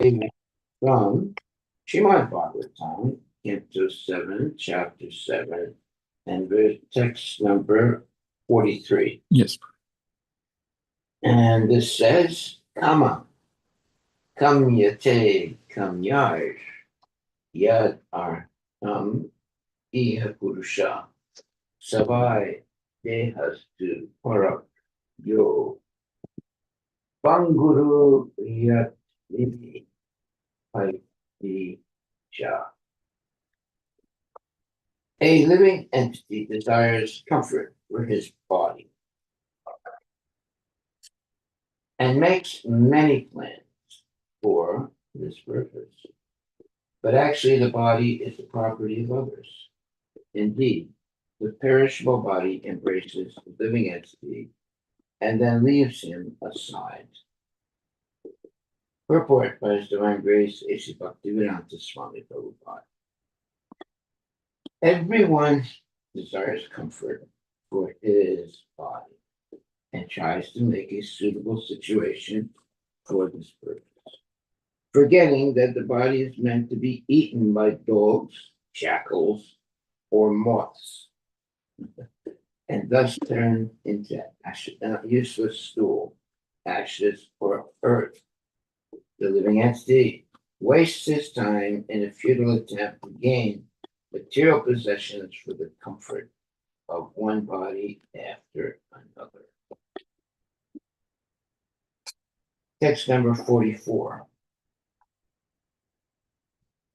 Amen. From Srimad Bhagavatam, Canto 7, Chapter 7, and text number 43. Yes. And this says, Kama, kamyate kamyaj, yad artam iha purusha, savai dehastu parak yo, panguru yat vivi paiti cha. A living entity desires comfort for his body and makes many plans for this purpose. But actually, the body is the property of others. Indeed, the perishable body embraces the living entity and then leaves him aside. Purport by His Divine Grace, A.C. Bhaktivedanta Swami Prabhupada. Everyone desires comfort for his body and tries to make a suitable situation for this purpose, forgetting that the body is meant to be eaten by dogs, jackals, or moths, and thus turned into useless stool, ashes, or earth. The living entity wastes his time in a futile attempt to gain material possessions for the comfort of one body after another. Text number 44.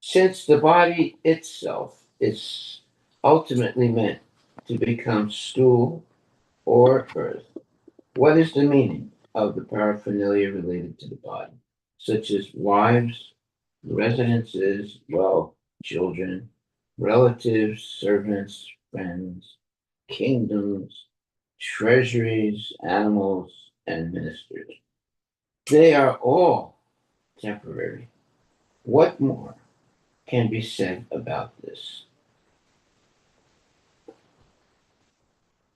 Since the body itself is ultimately meant to become stool or earth, what is the meaning of the paraphernalia related to the body, such as wives, residences, wealth, children, relatives, servants, friends, kingdoms, treasuries, animals, and ministers? They are all temporary. What more can be said about this?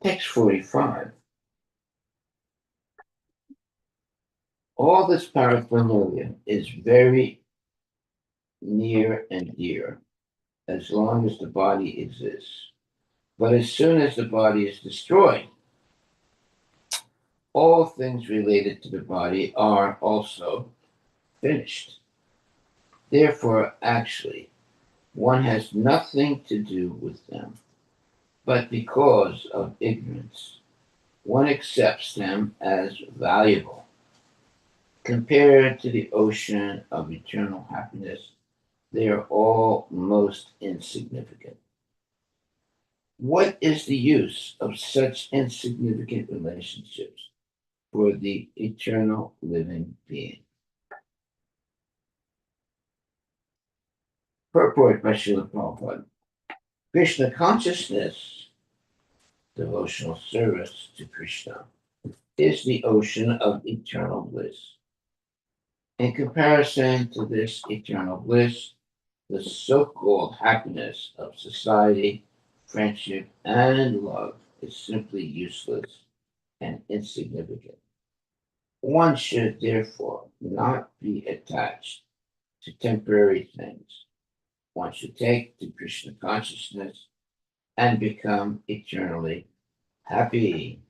Text 45. All this paraphernalia is very near and dear as long as the body exists. But as soon as the body is destroyed, all things related to the body are also finished. Therefore, actually, one has nothing to do with them. But because of ignorance, one accepts them as valuable. Compared to the ocean of eternal happiness, they are all most insignificant. What is the use of such insignificant relationships for the eternal living being? Purport by Srila Prabhupada. Krishna consciousness, devotional service to Krishna, is the ocean of eternal bliss. In comparison to this eternal bliss, the so-called happiness of society, friendship, and love is simply useless and insignificant. One should therefore not be attached to temporary things. One should take to Krishna consciousness and become eternally happy.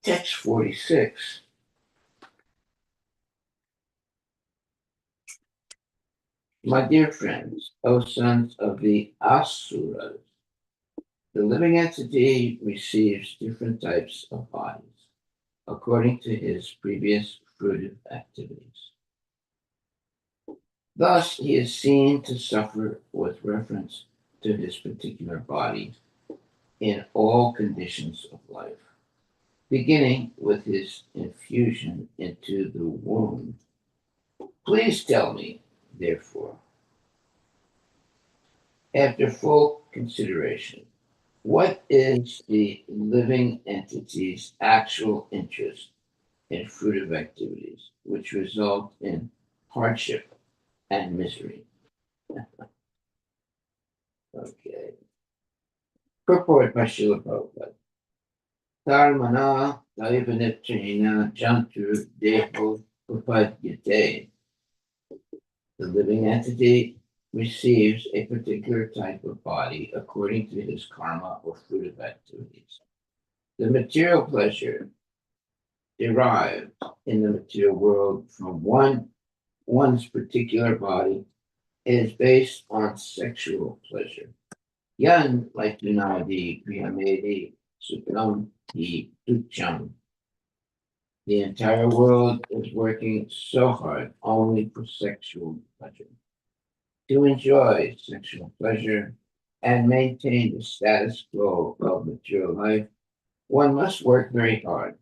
Text 46. My dear friends, O sons of the Asuras, the living entity receives different types of bodies according to his previous fruitive activities. Thus, he is seen to suffer with reference to his particular body in all conditions of life, beginning with his infusion into the womb. Please tell me, therefore, after full consideration, what is the living entity's actual interest in fruitive activities which result in hardship and misery? Okay. Purport by Srila Prabhupada. Dharmana Daivaniptrina Jantu Deho upadyate. The living entity receives a particular type of body according to his karma or fruit of activities. The material pleasure derived in the material world from one's particular body is based on sexual pleasure. Yan like Dunadi, Priyamedi, Supram, Di Tucham. The entire world is working so hard only for sexual pleasure. To enjoy sexual pleasure and maintain the status quo of material life, one must work very hard.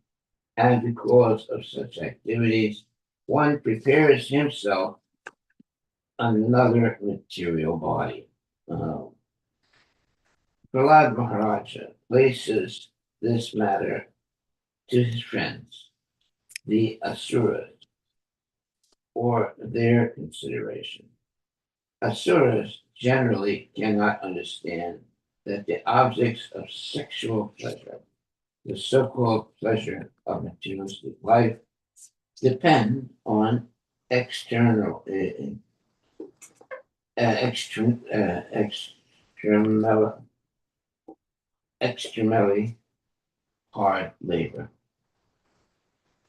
And because of such activities, one prepares himself another material body. Prahlad Maharaja places this matter to his friends, the Asuras, for their consideration. Asuras generally cannot understand that the objects of sexual pleasure, the so-called pleasure of materialistic life, depend on external, external, extremely hard labor.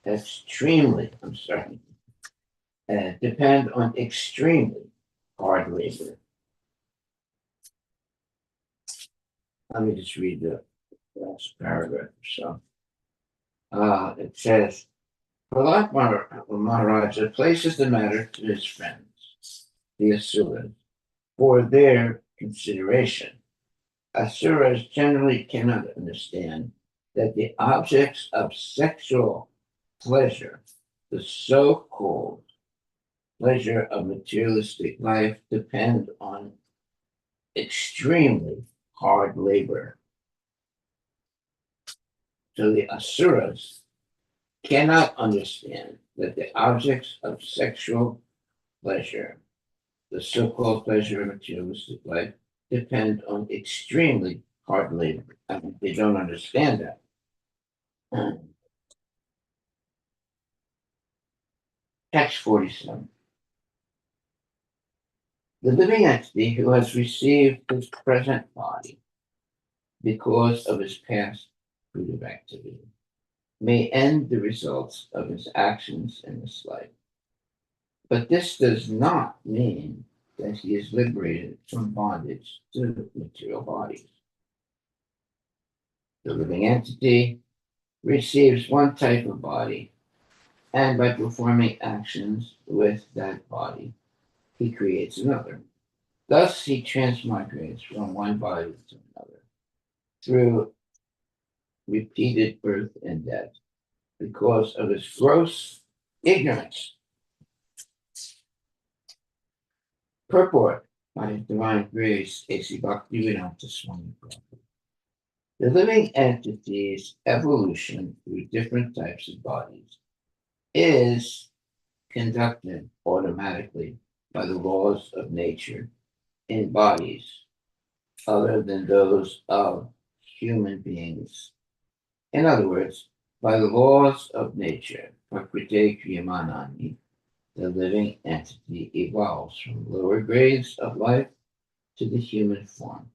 Depend on extremely hard labor. Let me just read the last paragraph or so. It says, Prahlad Maharaja places the matter to his friends, the Asuras, for their consideration. Asuras generally cannot understand that the objects of sexual pleasure, the so-called pleasure of materialistic life, depend on extremely hard labor. So the Asuras cannot understand that the objects of sexual pleasure, the so-called pleasure of materialistic life, depend on extremely hard labor. I mean, they don't understand that. Text 47. The living entity who has received his present body because of his past fruit of activity may end the results of his actions in this life. But this does not mean that he is liberated from bondage to material bodies. The living entity receives one type of body, and by performing actions with that body, he creates another. Thus, he transmigrates from one body to another through repeated birth and death because of his gross ignorance. Purport by His Divine Grace, A.C. Bhaktivedanta Swami Prabhupada. The living entity's evolution through different types of bodies is conducted automatically by the laws of nature in bodies other than those of human beings. In other words, by the laws of nature, Prakriti Kriyamanani, the living entity evolves from lower grades of life to the human form.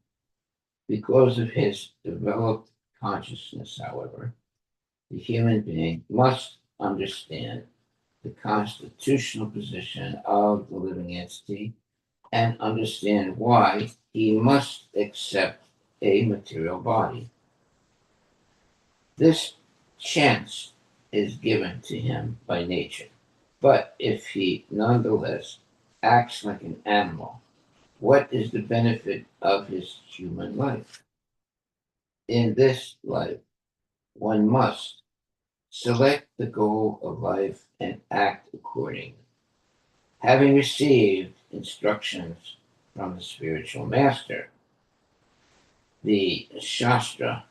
Because of his developed consciousness, however, the human being must understand the constitutional position of the living entity and understand why he must accept a material body. This chance is given to him by nature. But if he nonetheless acts like an animal, what is the benefit of his human life? In this life, one must select the goal of life and act accordingly. Having received instructions from the spiritual master, the Shastra,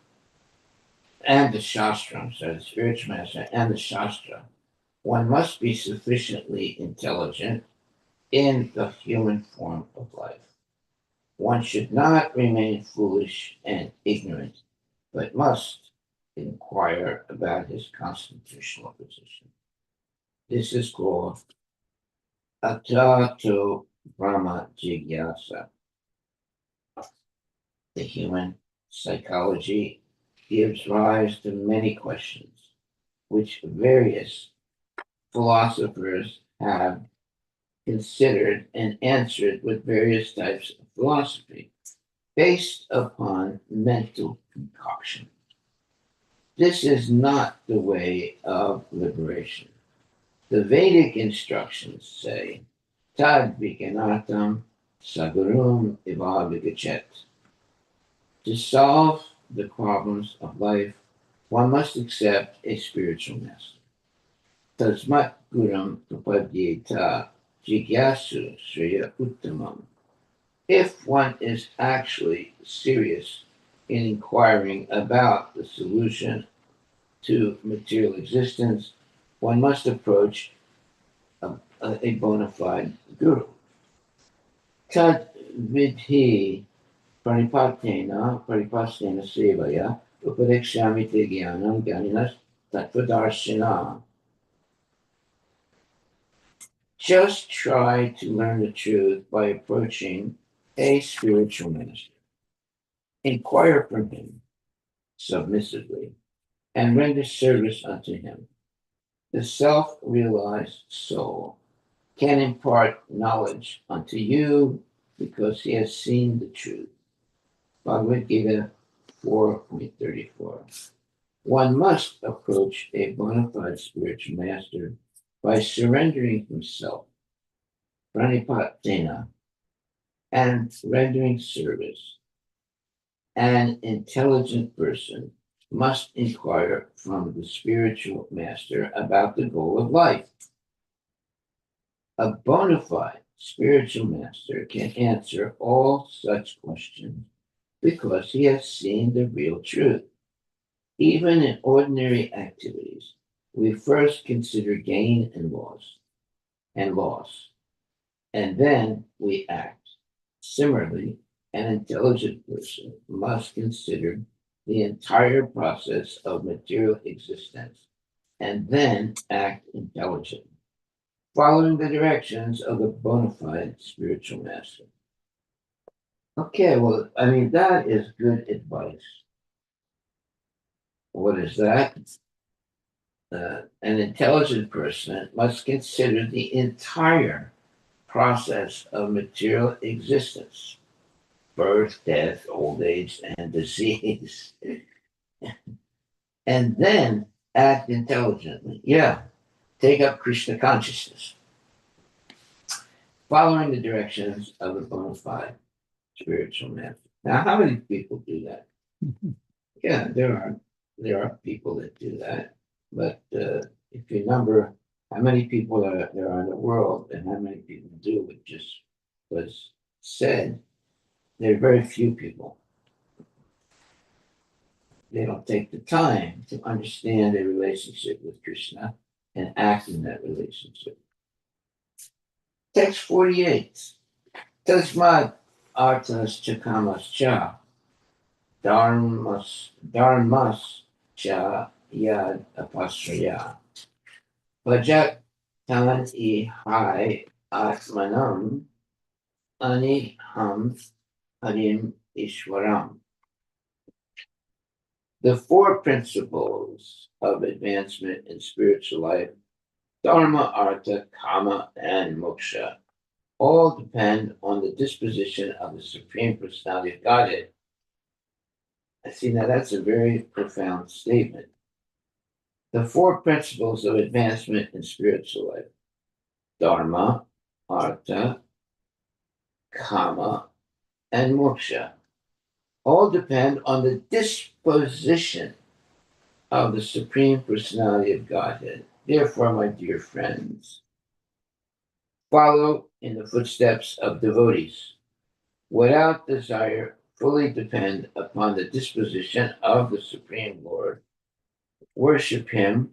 the spiritual master and the Shastra, one must be sufficiently intelligent in the human form of life. One should not remain foolish and ignorant, but must inquire about his constitutional position. This is called Atato Brahma Jigyasa. The human psychology gives rise to many questions, which various philosophers have considered and answered with various types of philosophy based upon mental concoction. This is not the way of liberation. The Vedic instructions say, Tad Vikanatam Sagurum Ivavigachet. To solve the problems of life, one must accept a spiritual master. Tasmat Guram Upadyeta Jigyasu Sriya Uttamam. If one is actually serious in inquiring about the solution to material existence, one must approach a bona fide guru. Tad vidhi paripastena sevaya upadekshami te jnanam jnaninas tattvadarshina. Just try to learn the truth by approaching a spiritual master. Inquire from him submissively and render service unto him. The self-realized soul can impart knowledge unto you because he has seen the truth. Bhagavad Gita 4.34. One must approach a bona fide spiritual master by surrendering himself, pranipatena, and rendering service. An intelligent person must inquire from the spiritual master about the goal of life. A bona fide spiritual master can answer all such questions because he has seen the real truth. Even in ordinary activities, we first consider gain and loss, and then we act. Similarly, an intelligent person must consider the entire process of material existence and then act intelligently, following the directions of a bona fide spiritual master. Okay, well, I mean, that is good advice. What is that? An intelligent person must consider the entire process of material existence: birth, death, old age, and disease, and then act intelligently. Yeah, take up Krishna consciousness, following the directions of a bona fide spiritual master. Now, how many people do that? Yeah, there are people that do that, but if you number how many people there are in the world and how many people do what just was said, there are very few people. They don't take the time to understand a relationship with Krishna and act in that relationship. Text 48. Tasmad artas chakamas cha dharmas cha yad apasraya. Bhajat tan hai atmanam ani ham harim ishwaram. The four principles of advancement in spiritual life, dharma, artha, kama, and moksha, all depend on the disposition of the Supreme Personality of Godhead. I see, now that's a very profound statement. The four principles of advancement in spiritual life, dharma, artha, kama, and moksha, all depend on the disposition of the Supreme Personality of Godhead. Therefore, my dear friends, follow in the footsteps of devotees. Without desire, fully depend upon the disposition of the Supreme Lord. Worship Him,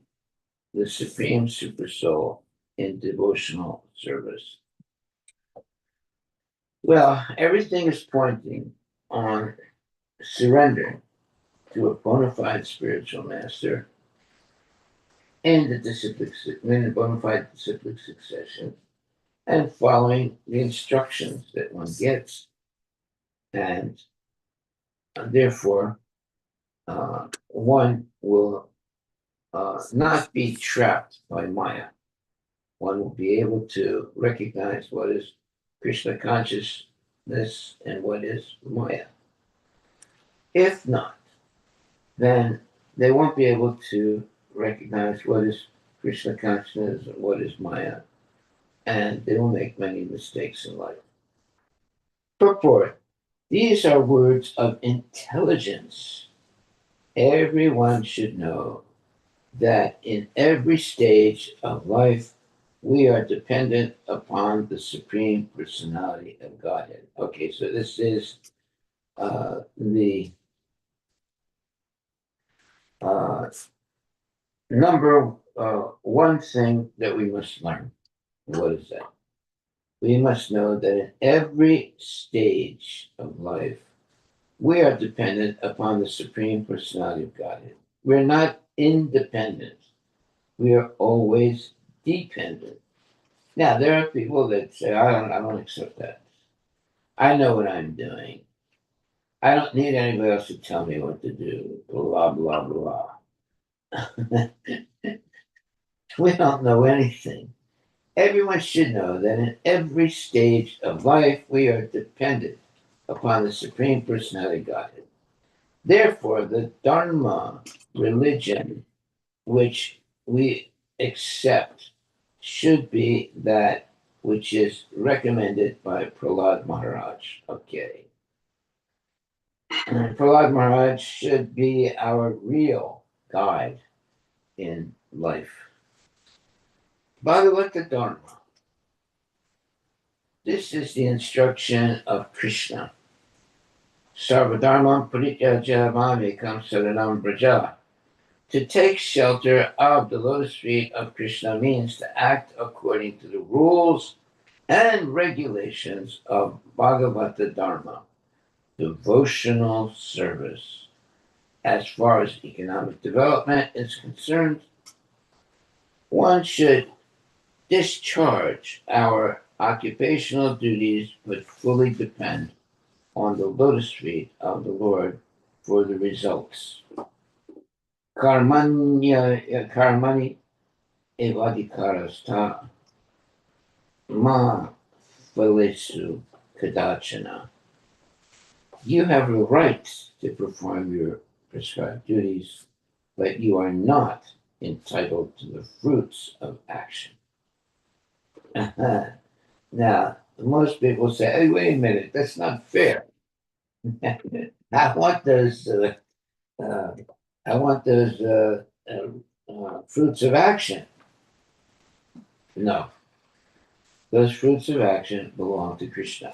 the Supreme Super Soul, in devotional service. Well, everything is pointing on surrender to a bona fide spiritual master in the bona fide disciplic succession, and following the instructions that one gets, and therefore one will not be trapped by Maya. One will be able to recognize what is Krishna consciousness and what is Maya. If not, then they won't be able to recognize what is Krishna consciousness and what is Maya, and they will make many mistakes in life. Purport. These are words of intelligence. Everyone should know that in every stage of life, we are dependent upon the Supreme Personality of Godhead. Okay, so this is the number one thing that we must learn. What is that? We must know that in every stage of life, we are dependent upon the Supreme Personality of Godhead. We're not independent. We are always dependent. Now, there are people that say, I don't accept that. I know what I'm doing. I don't need anybody else to tell me what to do. Blah, blah, blah. We don't know anything. Everyone should know that in every stage of life, we are dependent upon the Supreme Personality of Godhead. Therefore, the Dharma religion which we accept should be that which is recommended by Prahlad Maharaj. Okay. Prahlad Maharaj should be our real guide in life. Bhagavata Dharma. This is the instruction of Krishna. Sarvadharmam parityaja mamekam saranam braja. To take shelter of the lotus feet of Krishna means to act according to the rules and regulations of Bhagavata Dharma, devotional service. As far as economic development is concerned, one should discharge our occupational duties but fully depend on the lotus feet of the Lord for the results. Karmani evadikarasta ma phalesu kadachana. You have a right to perform your prescribed duties, but you are not entitled to the fruits of action. Now, most people say, hey, wait a minute, that's not fair. I want those fruits of action. No, those fruits of action belong to Krishna,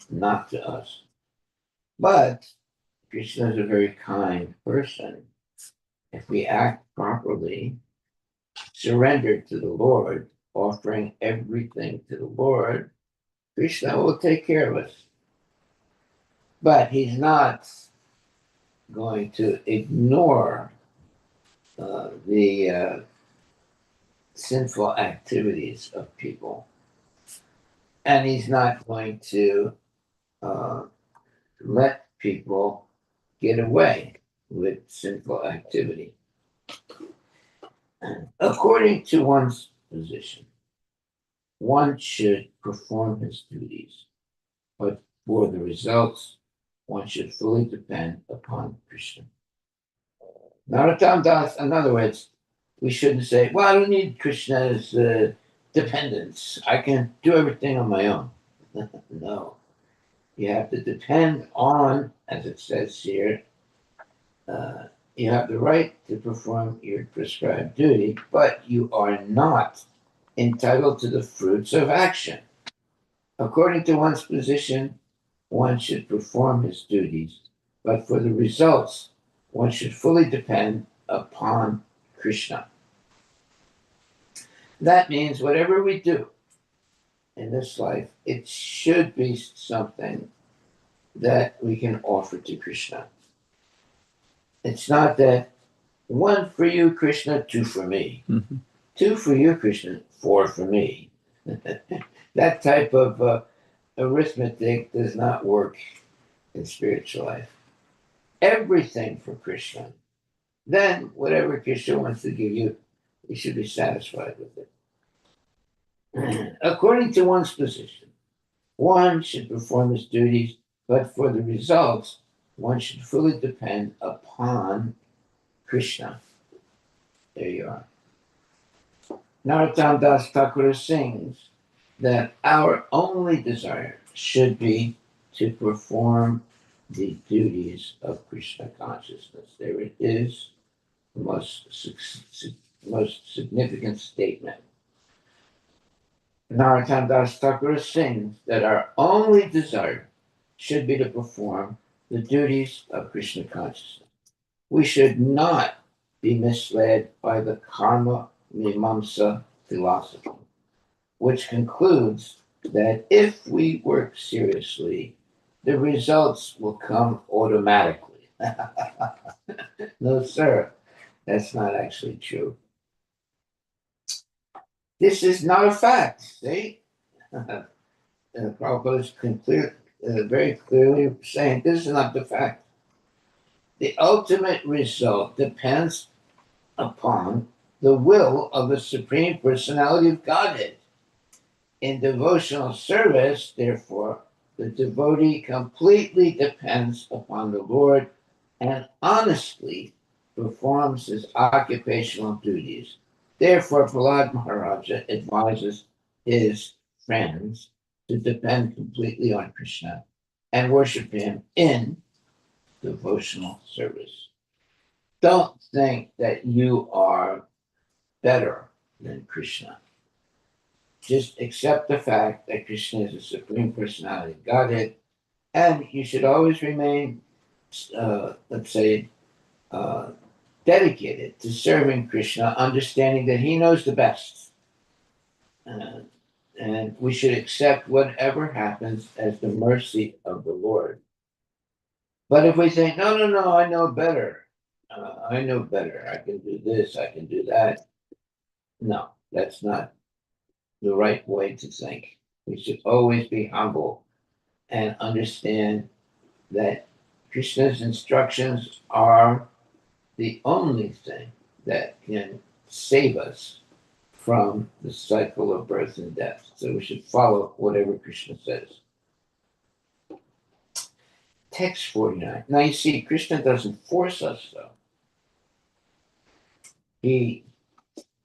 not to us. But Krishna is a very kind person. If we act properly, surrendered to the Lord, offering everything to the Lord, Krishna will take care of us. But he's not going to ignore the sinful activities of people. And he's not going to let people get away with sinful activity. According to one's position, one should perform his duties, but for the results, one should fully depend upon Krishna. Narottam Das, in other words, we shouldn't say, well, I don't need Krishna's dependence. I can do everything on my own. No. You have to depend on, as it says here, you have the right to perform your prescribed duty, but you are not entitled to the fruits of action. According to one's position, one should perform his duties, but for the results, one should fully depend upon Krishna. That means whatever we do in this life, it should be something that we can offer to Krishna. It's not that One for you, Krishna, two for me. Mhm. Two for you, Krishna, four for me. That type of arithmetic does not work in spiritual life. Everything for Krishna. Then, whatever Krishna wants to give you, you should be satisfied with it. According to one's position, one should perform his duties, but for the results, one should fully depend upon Krishna. There you are. Narottam Das Thakur sings that our only desire should be to perform the duties of Krishna consciousness. There it is, the most significant statement. Narottam Das Thakur sings that our only desire should be to perform the duties of Krishna consciousness. We should not be misled by the karma mimamsa philosophy, which concludes that if we work seriously, the results will come automatically. No, sir, that's not actually true. This is not a fact, see? Prabhupada is very clearly saying this is not the fact. The ultimate result depends upon the will of the Supreme Personality of Godhead. In devotional service, therefore, the devotee completely depends upon the Lord and honestly performs his occupational duties. Therefore, Prahlad Maharaja advises his friends to depend completely on Krishna and worship him in devotional service. Don't think that you are better than Krishna. Just accept the fact that Krishna is the Supreme Personality of Godhead, and you should always remain, let's say, uh, dedicated to serving Krishna, understanding that He knows the best. Uh, and we should accept whatever happens as the mercy of the Lord. But if we say, no, no, no, I know better, I can do this, I can do that. No, that's not the right way to think. We should always be humble and understand that Krishna's instructions are the only thing that can save us from the cycle of birth and death. So we should follow whatever Krishna says. Text 49. Now you see, Krishna doesn't force us though. He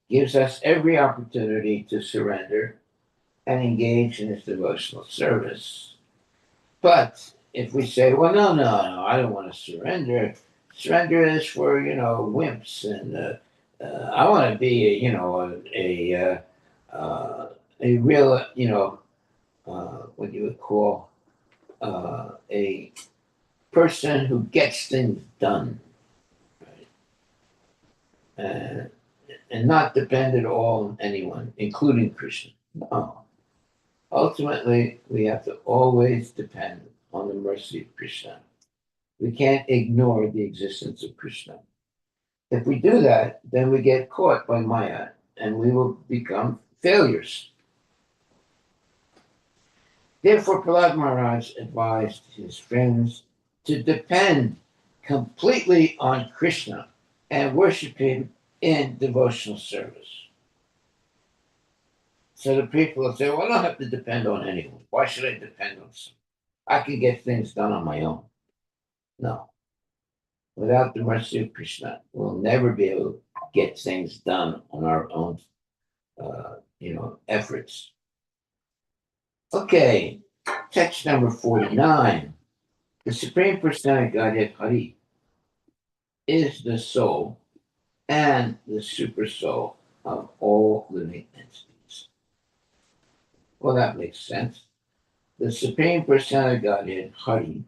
gives us every opportunity to surrender and engage in his devotional service. But if we say, well, no, no, no, I don't want to surrender. Surrender is for, wimps. And I want to be, a real, what you would call a person who gets things done, right? And not depend at all on anyone, including Krishna. No. Ultimately, we have to always depend on the mercy of Krishna. We can't ignore the existence of Krishna. If we do that, then we get caught by Maya and we will become failures. Therefore, Prahlad Maharaj advised his friends to depend completely on Krishna and worship him in devotional service. So the people will say, well, I don't have to depend on anyone. Why should I depend on someone? I can get things done on my own. No. Without the mercy of Krishna, we'll never be able to get things done on our own, efforts. Okay, text number 49. The Supreme Personality Godhead Hari is the soul and the super soul of all living entities. Well, that makes sense. The Supreme Personality Godhead Hari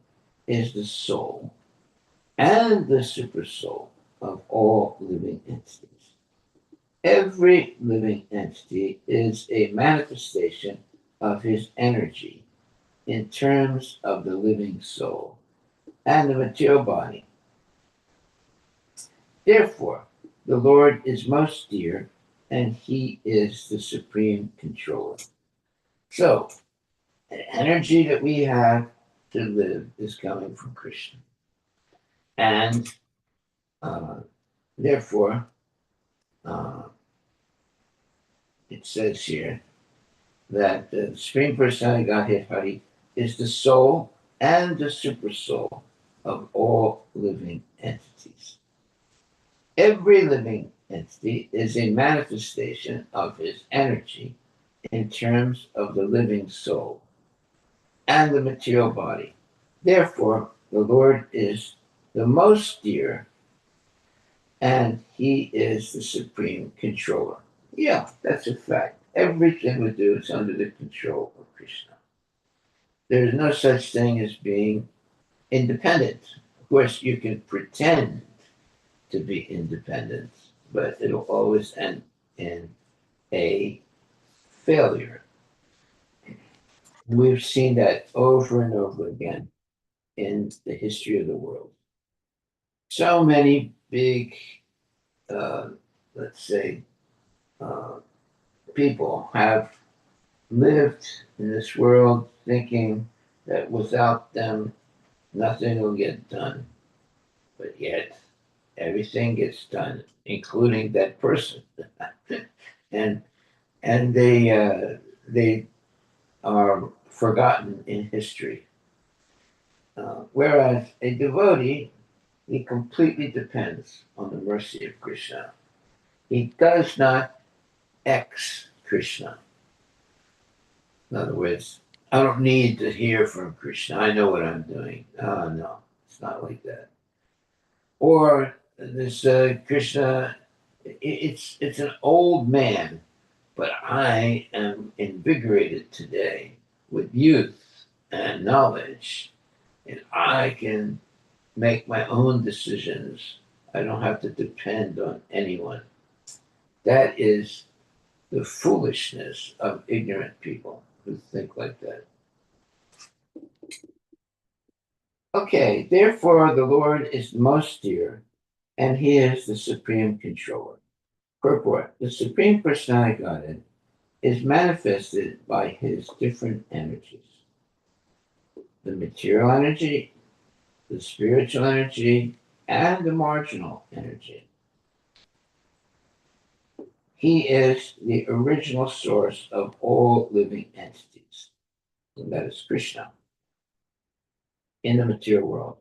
is the soul and the super soul of all living entities. Every living entity is a manifestation of his energy in terms of the living soul and the material body. Therefore, the Lord is most dear, and he is the supreme controller. So, the energy that we have to live is coming from Krishna. And uh, therefore, uh, it says here that the Supreme Personality Godhead Hari is the soul and the super soul of all living entities. Every living entity is a manifestation of his energy in terms of the living soul and the material body. Therefore, the Lord is the most dear and he is the supreme controller. Yeah, that's a fact. Everything we do is under the control of Krishna. There is no such thing as being independent. Of course, you can pretend to be independent, but it'll always end in a failure. We've seen that over and over again in the history of the world. So many big, uh, let's say, uh, people have lived in this world thinking that without them, nothing will get done. But yet, everything gets done, including that person. and and they are forgotten in history. Whereas a devotee, he completely depends on the mercy of Krishna. He does not ex Krishna. In other words, I don't need to hear from Krishna. I know what I'm doing. Oh, no, it's not like that. Or this Krishna, it's an old man, but I am invigorated today with youth and knowledge, and I can make my own decisions. I don't have to depend on anyone. That is the foolishness of ignorant people who think like that. Okay, therefore the Lord is most dear, and he is the supreme controller. Purport: the Supreme Personality Godhead is manifested by his different energies: the material energy, the spiritual energy, and the marginal energy. He is the original source of all living entities, and that is Krishna in the material world.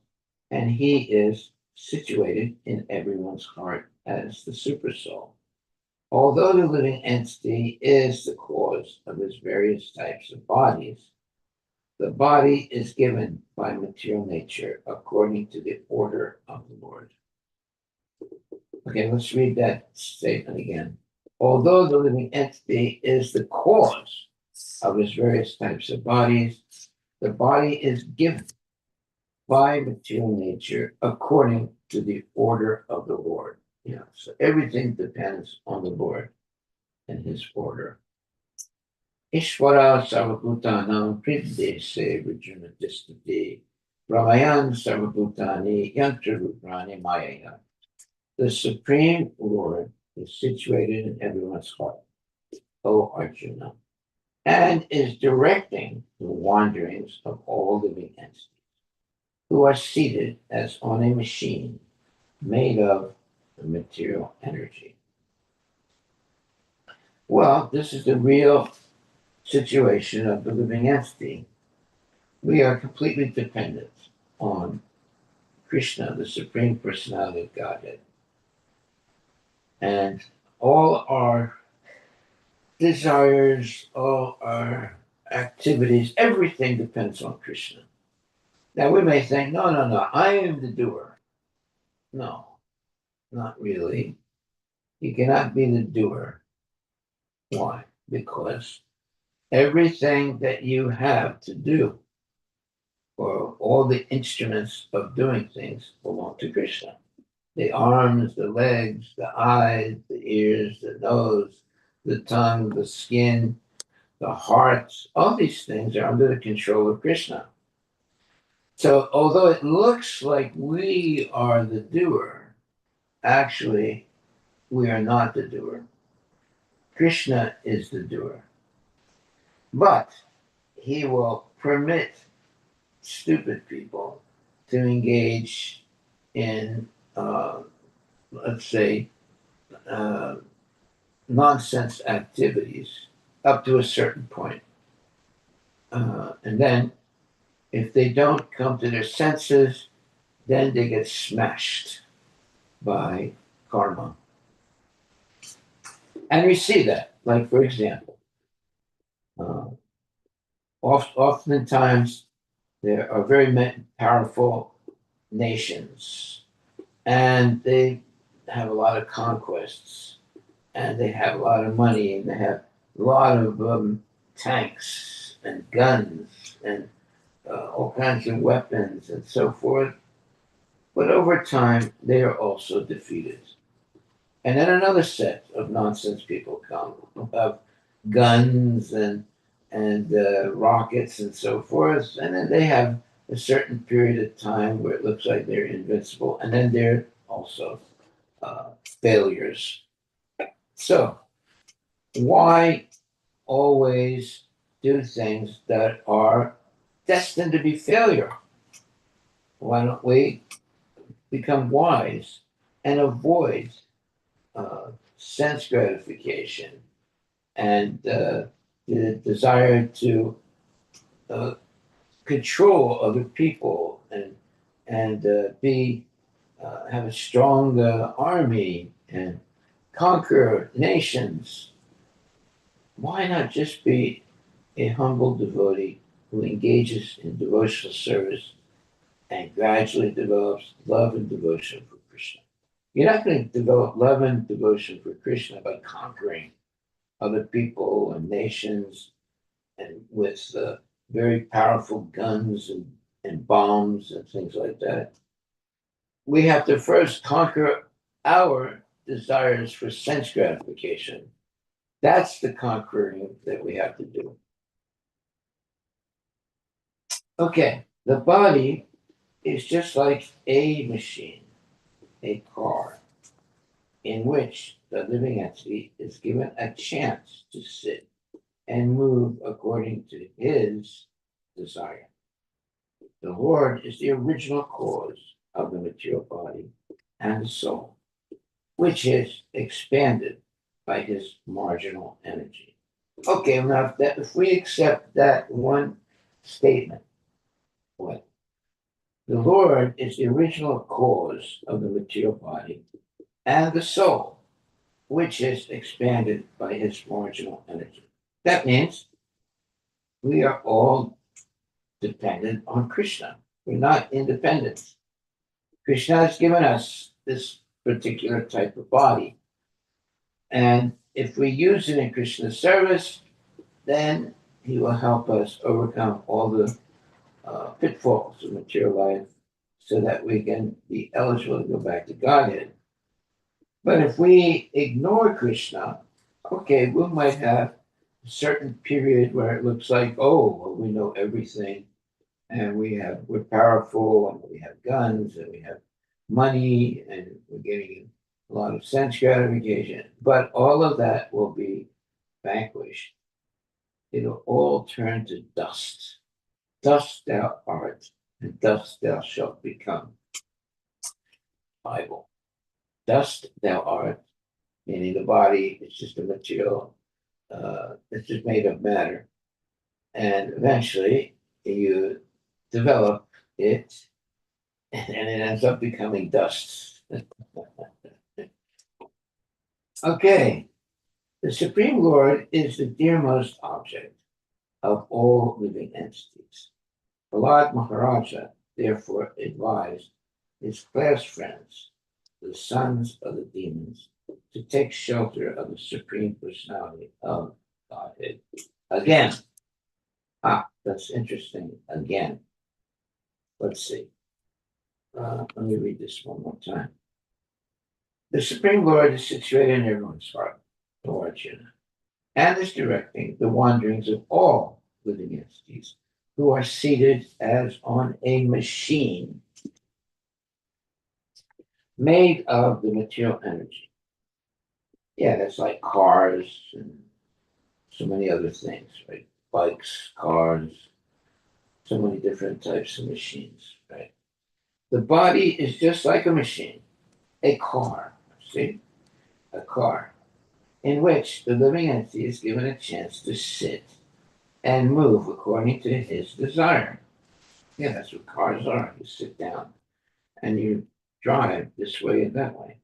And he is situated in everyone's heart as the supersoul. Although the living entity is the cause of his various types of bodies, the body is given by material nature according to the order of the Lord. Okay, let's read that statement again. Although the living entity is the cause of his various types of bodies, the body is given by material nature according to the order of the Lord. Yeah, so everything depends on the Lord and his order. Ishvara Sarvabhutanam Pridese Vijuna Distati Brahmayan Sarvabhutani Yantraruprani Mayaya. The Supreme Lord is situated in everyone's heart, O Arjuna, and is directing the wanderings of all living entities, who are seated as on a machine made of material energy. Well, this is the real situation of the living entity. We are completely dependent on Krishna, the Supreme Personality of Godhead. And all our desires, all our activities, everything depends on Krishna. Now we may think, no, no, no, I am the doer. No, not really. You cannot be the doer. Why? Because everything that you have to do, or all the instruments of doing things, belong to Krishna. The arms, the legs, the eyes, the ears, the nose, the tongue, the skin, the heart, all these things are under the control of Krishna. So although it looks like we are the doer, actually, we are not the doer. Krishna is the doer. But he will permit stupid people to engage in, let's say, uh, nonsense activities up to a certain point. And then, if they don't come to their senses, then they get smashed by karma. And we see that, like, for example, uh, oftentimes there are very powerful nations, and they have a lot of conquests, and they have a lot of money, and they have a lot of tanks and guns and all kinds of weapons and so forth. But over time, they are also defeated. And then another set of nonsense people come who have guns and rockets and so forth, and then they have a certain period of time where it looks like they're invincible, and then they're also failures. So why always do things that are destined to be failure? Why don't we become wise and avoid sense gratification and the desire to uh, control other people and be have a strong army and conquer nations? Why not just be a humble devotee who engages in devotional service and gradually develops love and devotion for Krishna? You're not going to develop love and devotion for Krishna by conquering other people and nations and with very powerful guns and bombs and things like that. We have to first conquer our desires for sense gratification. That's the conquering that we have to do. Okay, the body is just like a machine, a car, in which the living entity is given a chance to sit and move according to his desire. The Lord is the original cause of the material body and the soul, which is expanded by his marginal energy. Okay, now if we accept that one statement, what? The Lord is the original cause of the material body and the soul, which is expanded by his marginal energy. That means we are all dependent on Krishna. We're not independent. Krishna has given us this particular type of body. And if we use it in Krishna's service, then he will help us overcome all the pitfalls of material life so that we can be eligible to go back to Godhead. But if we ignore Krishna, okay, we might have a certain period where it looks like, oh, well, we know everything and we're powerful and we have guns and we have money and we're getting a lot of sense gratification. But all of that will be vanquished. It'll all turn to dust. Dust thou art, and dust thou shalt become. Bible. Dust thou art, meaning the body is just a material, it's just made of matter. And eventually you develop it and it ends up becoming dust. Okay, the Supreme Lord is the dearmost object of all living entities. Prahlad Maharaja therefore advised his class friends, the sons of the demons, to take shelter of the Supreme Personality of Godhead. Again, that's interesting. Again, let's see. Let me read this one more time. The Supreme Lord is situated in everyone's heart, Lord Arjuna, and is directing the wanderings of all living entities who are seated as on a machine made of the material energy. Yeah, that's like cars and so many other things, right? Bikes, cars, so many different types of machines, right? The body is just like a machine, a car, see? A car, in which the living entity is given a chance to sit and move according to his desire. Yeah, that's what cars are. You sit down and you drive this way and that way.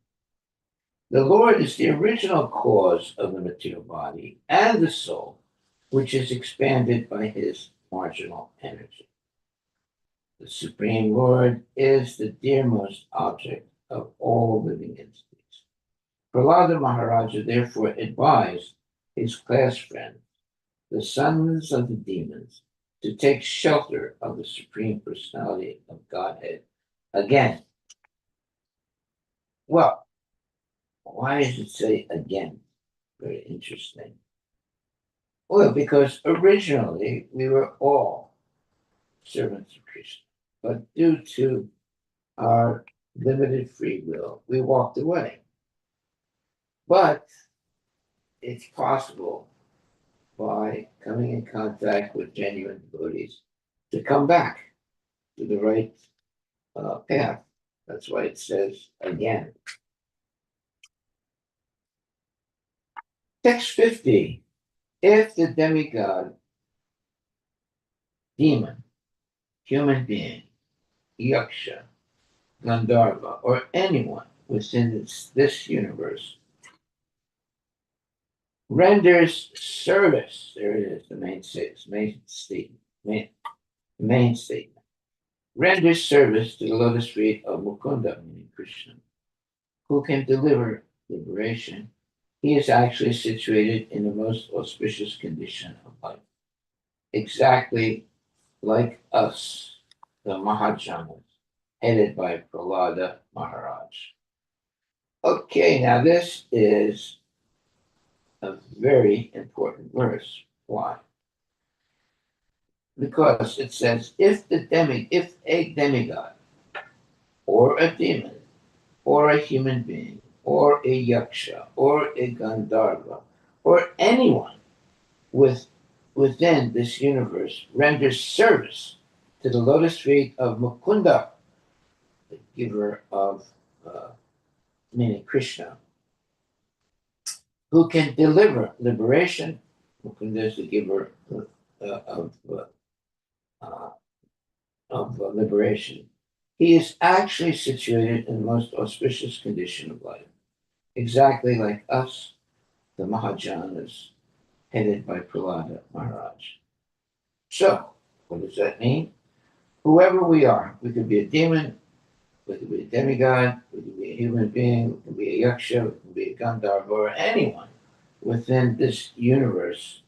The Lord is the original cause of the material body and the soul, which is expanded by his marginal energy. The Supreme Lord is the dearmost object of all living entities. Prahlada Maharaja therefore advised his class friends, the sons of the demons, to take shelter of the Supreme Personality of Godhead again. Well, why does it say again? Very interesting. Well, because originally we were all servants of Krishna, but due to our limited free will, we walked away. But it's possible by coming in contact with genuine devotees to come back to the right path. That's why it says again. Text 50. If the demigod, demon, human being, yaksha, Gandharva, or anyone within this universe renders service, there it is, the main statement, renders service to the lotus feet of Mukunda, meaning Krishna, who can deliver liberation. He is actually situated in the most auspicious condition of life, exactly like us, the Mahajanas, headed by Prahlada Maharaj. Okay, now this is a very important verse. Why? Because it says, if a demigod, or a demon, or a human being, or a yaksha, or a Gandharva, or anyone within this universe renders service to the lotus feet of Mukunda, the giver of, meaning Krishna, who can deliver liberation. Mukunda is the giver of uh, liberation. He is actually situated in the most auspicious condition of life, exactly like us, the Mahajanas, headed by Prahlada Maharaj. So, what does that mean? Whoever we are, we could be a demon, we could be a demigod, we could be a human being, we could be a yaksha, we could be a Gandharva, or anyone within this universe.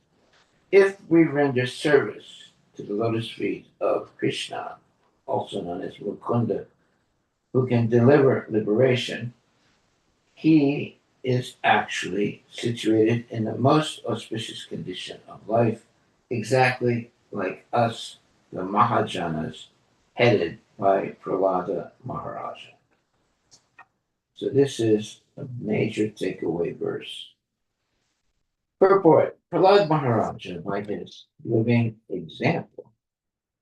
If we render service to the lotus feet of Krishna, also known as Mukunda, who can deliver liberation, he is actually situated in the most auspicious condition of life, exactly like us, the Mahajanas, headed by Prahlada Maharaja. So this is a major takeaway verse. Purport: Prahlad Maharaja, by his living example,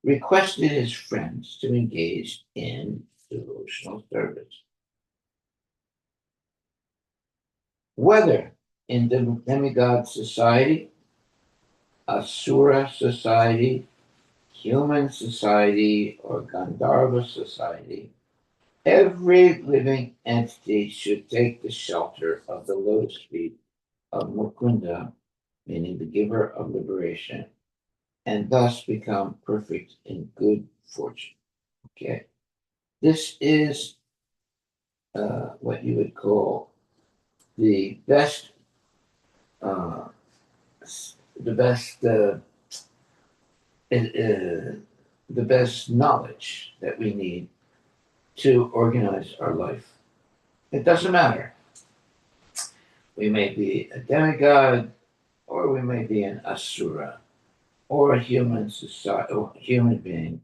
requested his friends to engage in devotional service. Whether in the demigod society, Asura society, human society, or Gandharva society, every living entity should take the shelter of the lotus feet of Mukunda, meaning the giver of liberation, and thus become perfect in good fortune. Okay, this is what you would call the best, uh, the best, the best knowledge that we need to organize our life. It doesn't matter. We may be a demigod, or we may be an asura, or a human society, or human being,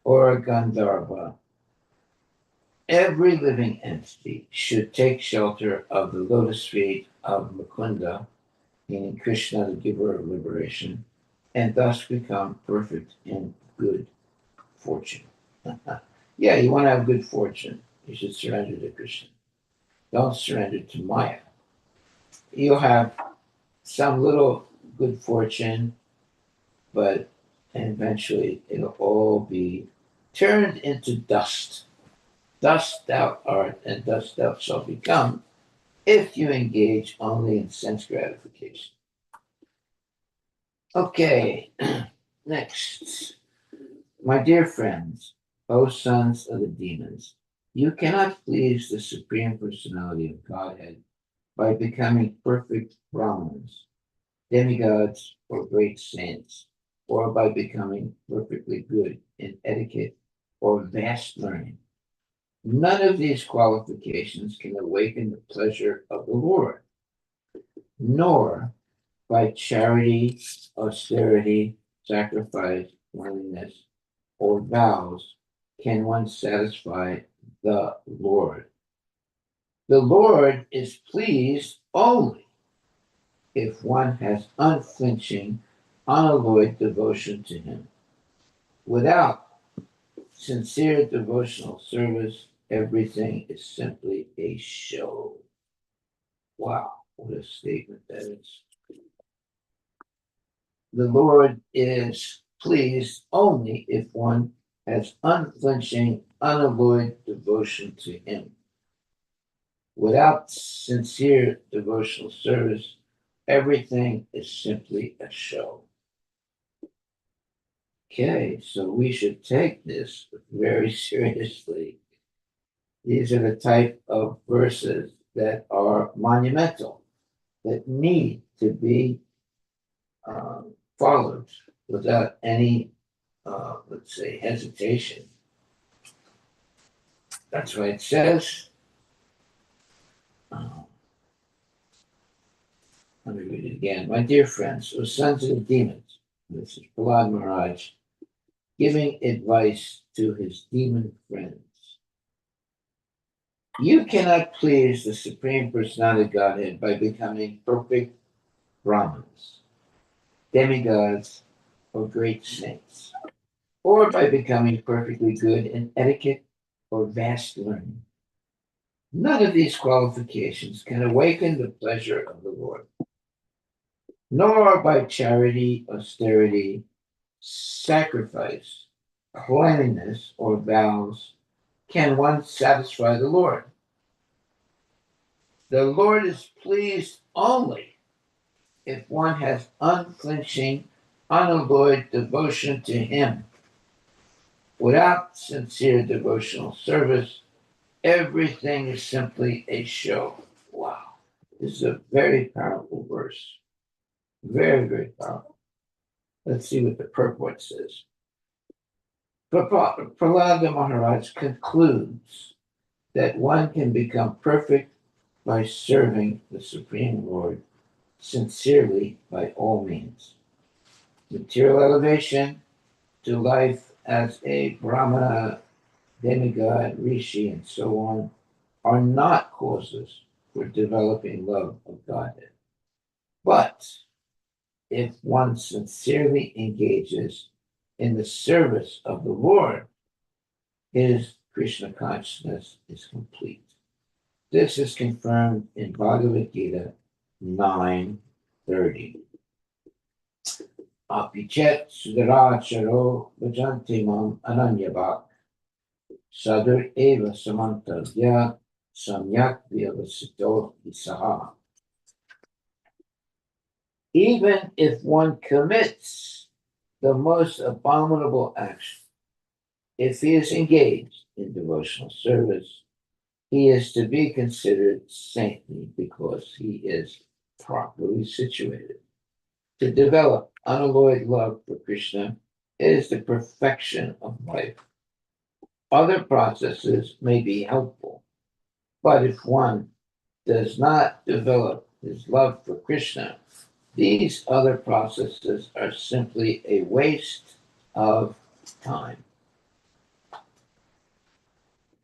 or a Gandharva. Every living entity should take shelter of the lotus feet of Mukunda, meaning Krishna, the giver of liberation, and thus become perfect in good fortune. Yeah, you want to have good fortune, you should surrender to Krishna. Don't surrender to Maya. You'll have some little good fortune, but eventually it'll all be turned into dust. Dust thou art, and dust thou shalt become if you engage only in sense gratification. Okay, next. My dear friends, O sons of the demons, you cannot please the Supreme Personality of Godhead by becoming perfect Brahmins, demigods, or great saints, or by becoming perfectly good in etiquette or vast learning. None of these qualifications can awaken the pleasure of the Lord, nor by charity, austerity, sacrifice, cleanliness, or vows can one satisfy the Lord. The Lord is pleased only if one has unflinching, unalloyed devotion to Him. Without sincere devotional service, everything is simply a show. Wow, what a statement that is. The Lord is pleased only if one has unflinching, unalloyed devotion to Him. Without sincere devotional service, everything is simply a show. Okay, so we should take this very seriously. These are the type of verses that are monumental, that need to be followed without any, let's say, hesitation. That's why it says, uh, let me read it again. My dear friends, O sons of the demons, this is Harivilas Maharaj giving advice to his demon friends. You cannot please the Supreme Personality of Godhead by becoming perfect Brahmins, demigods, or great saints, or by becoming perfectly good in etiquette or vast learning. None of these qualifications can awaken the pleasure of the Lord, nor by charity, austerity, sacrifice, cleanliness, or vows can one satisfy the Lord. The Lord is pleased only if one has unflinching, unalloyed devotion to Him. Without sincere devotional service, everything is simply a show. Wow. This is a very powerful verse. Very, very powerful. Let's see what the purport says. Prahlada Maharaj concludes that one can become perfect by serving the Supreme Lord sincerely by all means. Material elevation to life as a Brahmana, demigod, rishi, and so on are not causes for developing love of Godhead. But if one sincerely engages in the service of the Lord, his Krishna consciousness is complete. This is confirmed in Bhagavad Gita 9:30. Apichet sudaracharo vajanti mam ananyabhak sadur eva samantavya samyak vyavasito visaha. Even if one commits the most abominable action, if he is engaged in devotional service, he is to be considered saintly because he is properly situated. To develop unalloyed love for Krishna is the perfection of life. Other processes may be helpful, but if one does not develop his love for Krishna, these other processes are simply a waste of time.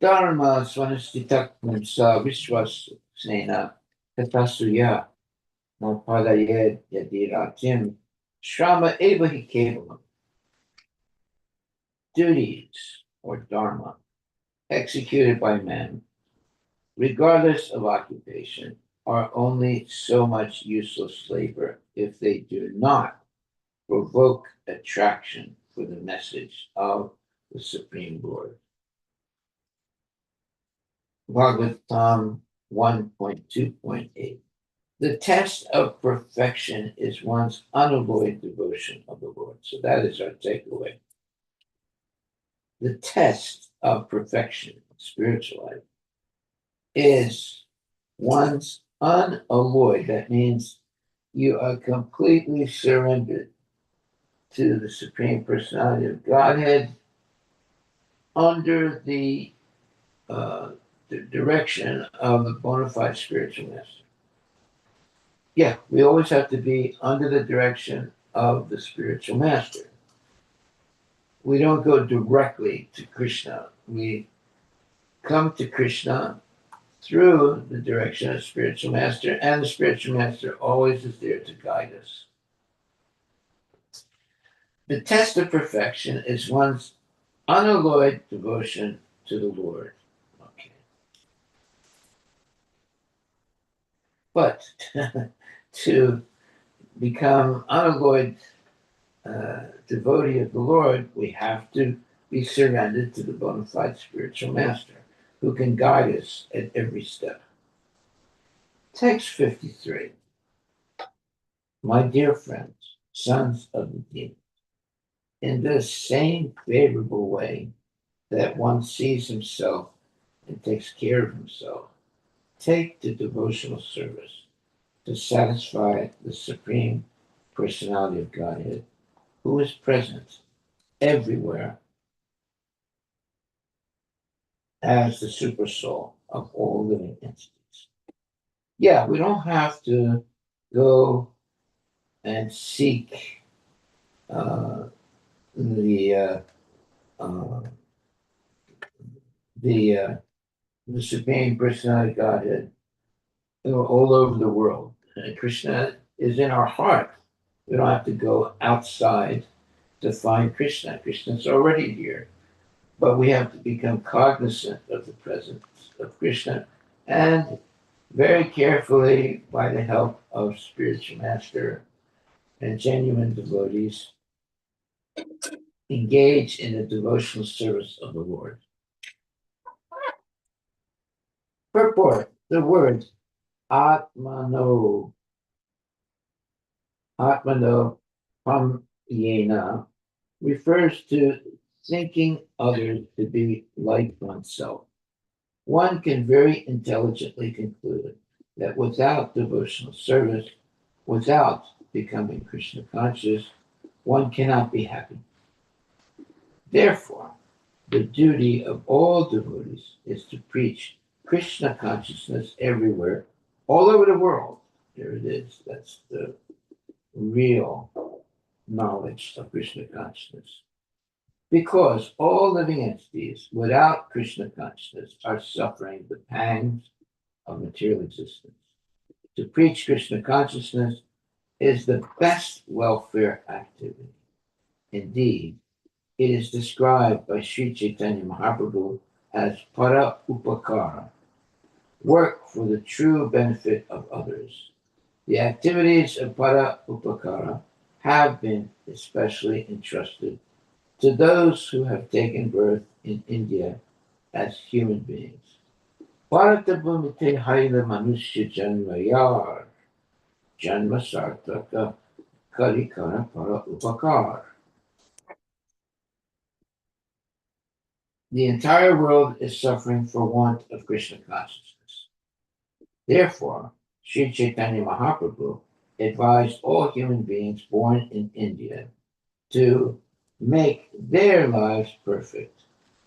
Dharma svanestitakmam sa viswasena tatasuya napadayed yadiratim shrama eva hi kevalam. Duties, or dharma, executed by men, regardless of occupation, are only so much useless labor if they do not provoke attraction for the message of the Supreme Lord. Bhagavatam 1.2.8. The test of perfection is one's unalloyed devotion of the Lord. So that is our takeaway. The test of perfection in spiritual life is one's unalloyed. That means you are completely surrendered to the Supreme Personality of Godhead under the direction of the bona fide spiritual master. Yeah, we always have to be under the direction of the spiritual master. We don't go directly to Krishna. We come to Krishna through the direction of spiritual master, and the spiritual master always is there to guide us. The test of perfection is one's unalloyed devotion to the Lord. Okay. But to become unalloyed devotee of the Lord, we have to be surrendered to the bona fide spiritual master who can guide us at every step. Text 53. My dear friends, sons of the demon, in this same favorable way that one sees himself and takes care of himself, take to devotional service to satisfy the Supreme Personality of Godhead, who is present everywhere as the super soul of all living entities. Yeah, we don't have to go and seek uh, the uh, uh, the Supreme Personality of Godhead all over the world. And Krishna is in our heart. We don't have to go outside to find Krishna. Krishna's already here. But we have to become cognizant of the presence of Krishna and very carefully, by the help of spiritual master and genuine devotees, engage in the devotional service of the Lord. Purport: the word Atmano, Atmano Pamyena, refers to thinking others to be like oneself. One can very intelligently conclude that without devotional service, without becoming Krishna conscious, one cannot be happy. Therefore, the duty of all devotees is to preach Krishna consciousness everywhere, all over the world. There it is. That's the real knowledge of Krishna consciousness. Because all living entities without Krishna consciousness are suffering the pangs of material existence. To preach Krishna consciousness is the best welfare activity. Indeed, it is described by Sri Chaitanya Mahaprabhu as para upakara, work for the true benefit of others. The activities of para upakara have been especially entrusted to those who have taken birth in India as human beings. Bharatabhumite haila manusya janmayar, janma sartaka karikara para upakar. The entire world is suffering for want of Krishna consciousness. Therefore, Sri Chaitanya Mahaprabhu advised all human beings born in India to make their lives perfect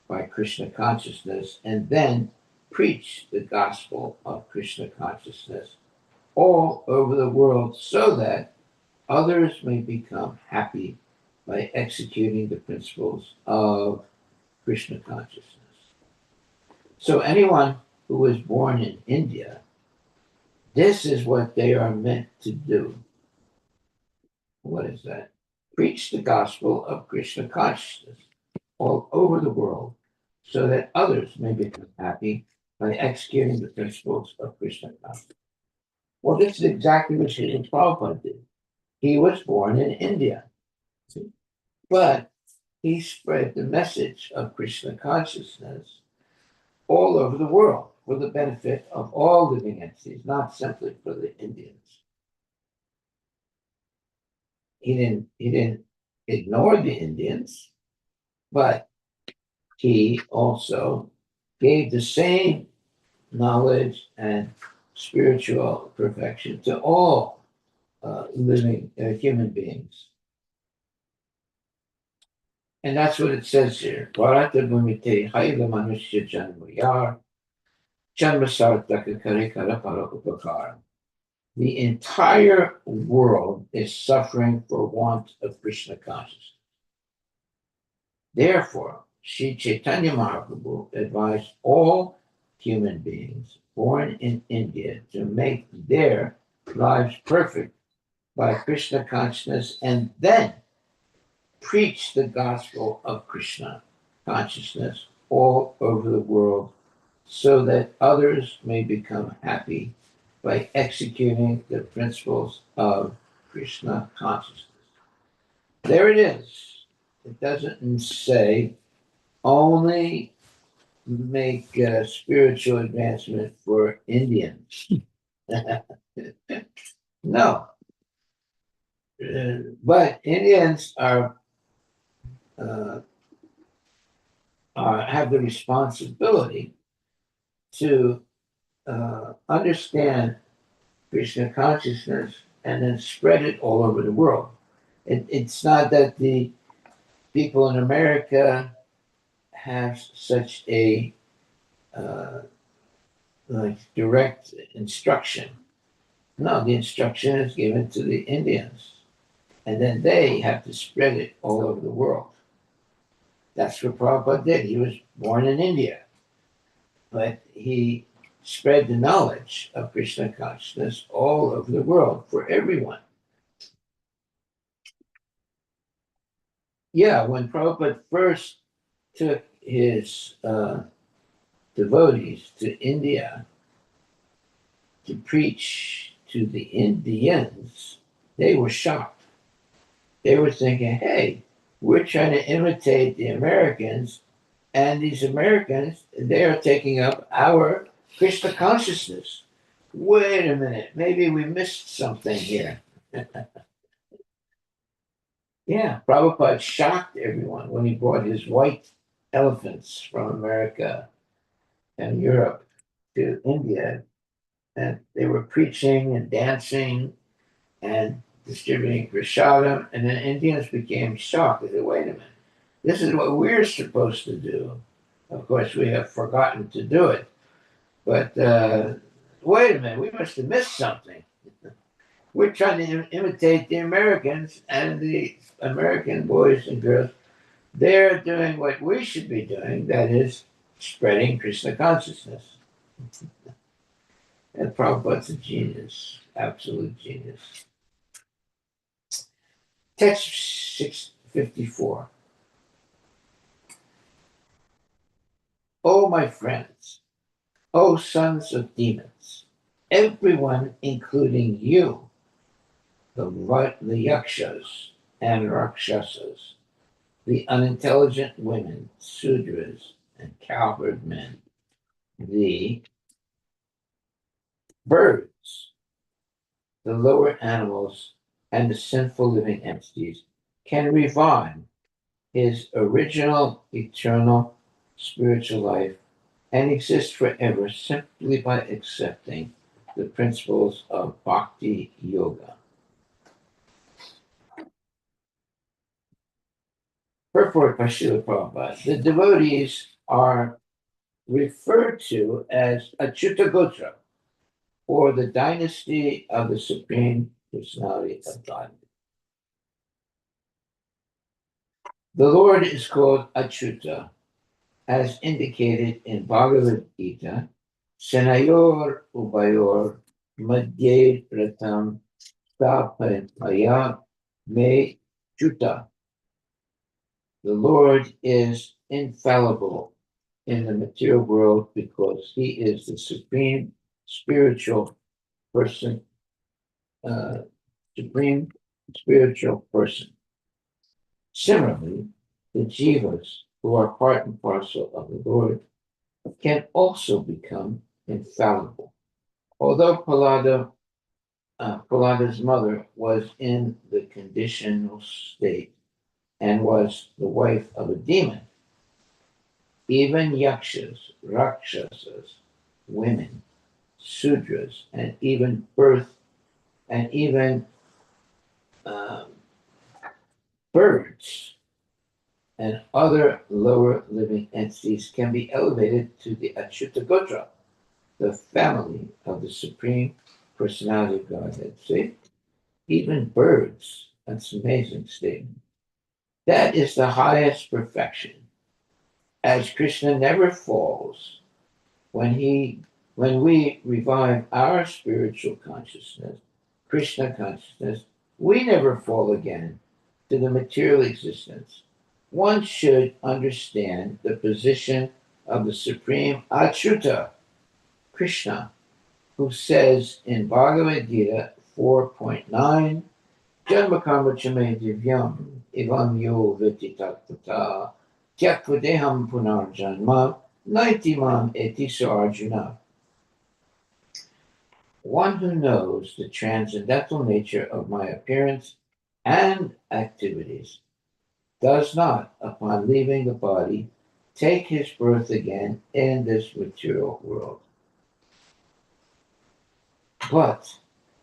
by Krishna consciousness and then preach the gospel of Krishna consciousness all over the world so that others may become happy by executing the principles of Krishna consciousness. So anyone who was born in India, this is what they are meant to do. What is that? Preach the gospel of Krishna consciousness all over the world so that others may become happy by executing the principles of Krishna consciousness. Well, this is exactly what Srila Prabhupada did. He was born in India, but he spread the message of Krishna consciousness all over the world for the benefit of all living entities, not simply for the Indians. He didn't ignore the Indians, but he also gave the same knowledge and spiritual perfection to all living human beings. And that's what it says here. Bharata Bhumite Haiva Manushya Janmayar Janmasartaka Kare Kara Para Upakara. The entire world is suffering for want of Krishna consciousness. Therefore, Sri Chaitanya Mahaprabhu advised all human beings born in India to make their lives perfect by Krishna consciousness and then preach the gospel of Krishna consciousness all over the world so that others may become happy by executing the principles of Krishna consciousness. There it is. It doesn't say only make spiritual advancement for Indians. No. But Indians uh, have the responsibility to understand Krishna consciousness and then spread it all over the world. It's not that the people in America have such a like direct instruction. No, the instruction is given to the Indians, and then they have to spread it all over the world. That's what Prabhupada did. He was born in India, but he spread the knowledge of Krishna consciousness all over the world for everyone. Yeah, when Prabhupada first took his devotees to India to preach to the Indians, they were shocked. They were thinking, hey, we're trying to imitate the Americans, and these Americans, they are taking up our Krishna consciousness. Wait a minute, maybe we missed something here. Yeah, Prabhupada shocked everyone when he brought his white elephants from America and Europe to India, and they were preaching and dancing and distributing prasadam, and then Indians became shocked. They said, wait a minute, this is what we're supposed to do. Of course, we have forgotten to do it, but wait a minute, we must have missed something. We're trying to imitate the Americans, and the American boys and girls, they're doing what we should be doing, that is, spreading Krishna consciousness. And Prabhupada's a genius, absolute genius. Text 654. Oh, my friends, oh, sons of demons, everyone, including you, the yakshas and rakshasas, the unintelligent women, sudras, and cowherd men, the birds, the lower animals, and the sinful living entities can revive his original eternal spiritual life and exist forever simply by accepting the principles of bhakti yoga. Purport by Srila Prabhupada. The devotees are referred to as Achyuta Gotra, or the dynasty of the Supreme Personality of God. The Lord is called Achyuta, as indicated in Bhagavad Gita, Senayor Ubayor Madhye Pratam Tapaya Me Chuta. The Lord is infallible in the material world because he is the supreme spiritual person, uh, supreme spiritual person. Similarly, the jivas who are part and parcel of the Lord can also become infallible. Although Prahlada's mother was in the conditional state and was the wife of a demon, even yakshas, rakshasas, women, sudras, and even um, birds and other lower living entities can be elevated to the Achyuta Gotra, the family of the Supreme Personality of Godhead. See? Even birds. That's an amazing statement. That is the highest perfection. As Krishna never falls, when he when we revive our spiritual consciousness, Krishna consciousness, we never fall again to the material existence. One should understand the position of the Supreme Achyuta, Krishna, who says in Bhagavad Gita 4.9, Janma karma chame divyam evam yo vetitatata tyatvadeham punarjanma naitimam etisa arjuna. One who knows the transcendental nature of my appearance and activities does not, upon leaving the body, take his birth again in this material world, but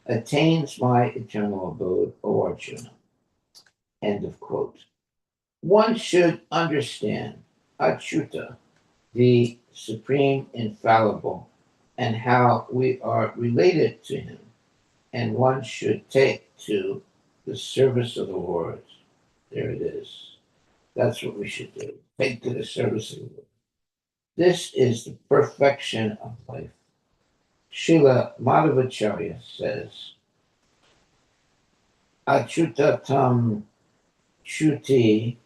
attains my eternal abode, O Arjuna. End of quote. One should understand Achyuta, the supreme infallible, and how we are related to him, and one should take to the service of the Lord. There it is. That's what we should do. Take to the service of the Lord. This is the perfection of life. Srila Madhavacharya says, Achyutatam Chuti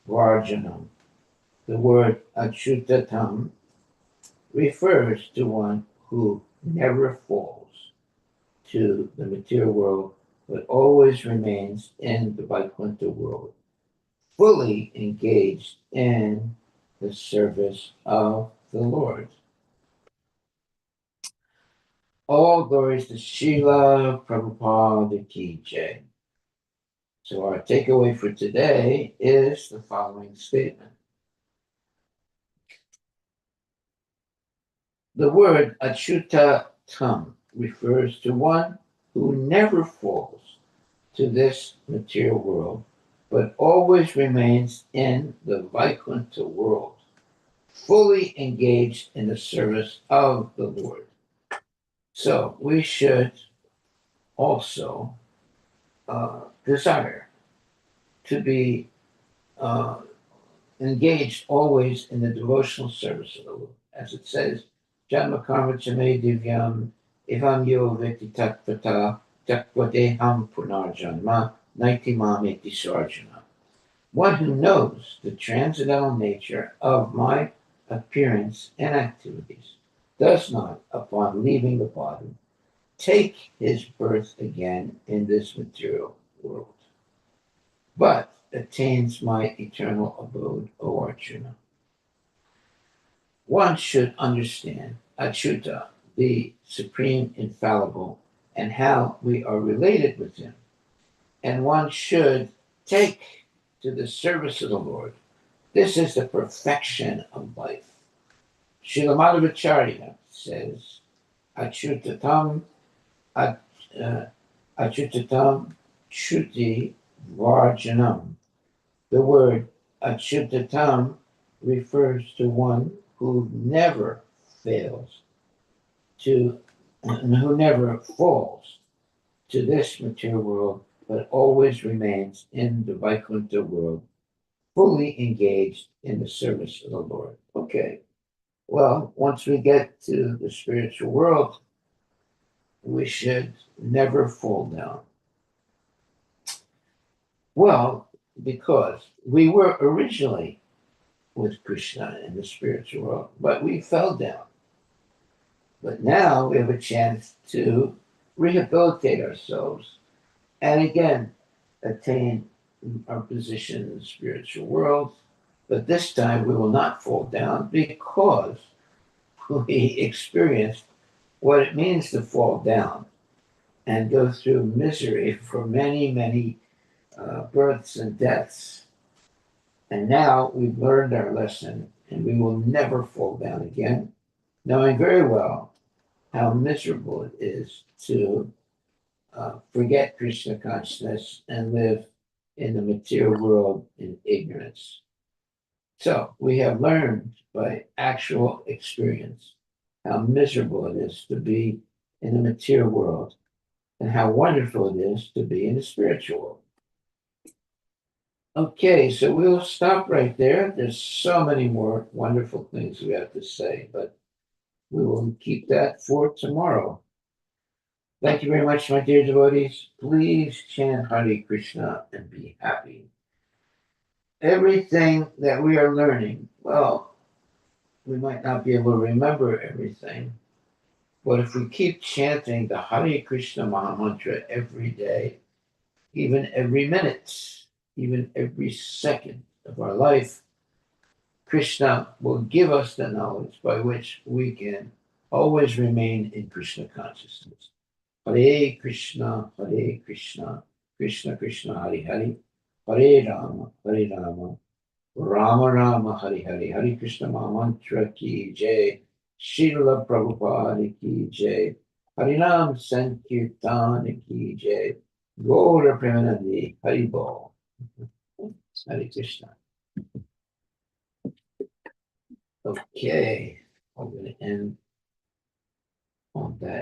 Varjanam. The word Achyutatam refers to one who never falls to the material world, but always remains in the Vaikuntha world, fully engaged in the service of the Lord. All glories to Srila Prabhupada Ki Jai. So our takeaway for today is the following statement. The word Achyuta Tam refers to one who never falls to this material world, but always remains in the Vaikuntha world, fully engaged in the service of the Lord. So we should also desire to be engaged always in the devotional service of the Lord. As it says, Janma karma chame divyam evam yo veti tatvata takvadeham punarjanma naitimam eti sarjana. One who knows the transcendental nature of my appearance and activities does not, upon leaving the body, take his birth again in this material world, but attains my eternal abode, O Arjuna. One should understand Achyuta, the supreme infallible, and how we are related with him. And one should take to the service of the Lord. This is the perfection of life. Srila Madhavacharya says, Achyutatam, Achyutatam, Chuti Varjanam. The word Achyutatam refers to one who never fails who never falls to this material world, but always remains in the Vaikuntha world, fully engaged in the service of the Lord. Okay. Well, once we get to the spiritual world, we should never fall down. Well, because we were originally with Krishna in the spiritual world, but we fell down. But now we have a chance to rehabilitate ourselves and again attain our position in the spiritual world. But this time we will not fall down because we experienced what it means to fall down and go through misery for many, many births and deaths. And now we've learned our lesson and we will never fall down again, knowing very well how miserable it is to forget Krishna consciousness and live in the material world in ignorance. So we have learned by actual experience how miserable it is to be in the material world and how wonderful it is to be in the spiritual world. Okay, so we'll stop right there. There's so many more wonderful things we have to say, but we will keep that for tomorrow. Thank you very much, my dear devotees. Please chant Hare Krishna and be happy. Everything that we are learning, well, we might not be able to remember everything, but if we keep chanting the Hare Krishna Maha Mantra every day, even every minute, even every second of our life, Krishna will give us the knowledge by which we can always remain in Krishna consciousness. Hare Krishna, Krishna Krishna, Hare Hare, Hare Rama, Rama Rama, Hare Hare, Hare Krishna Mantra ki jai, Srila Prabhupada ki jai, Harinam Sankirtan ki jai, Gaura Premanandi, Hare Bol, Hare Krishna. Okay, I'm going to end on that.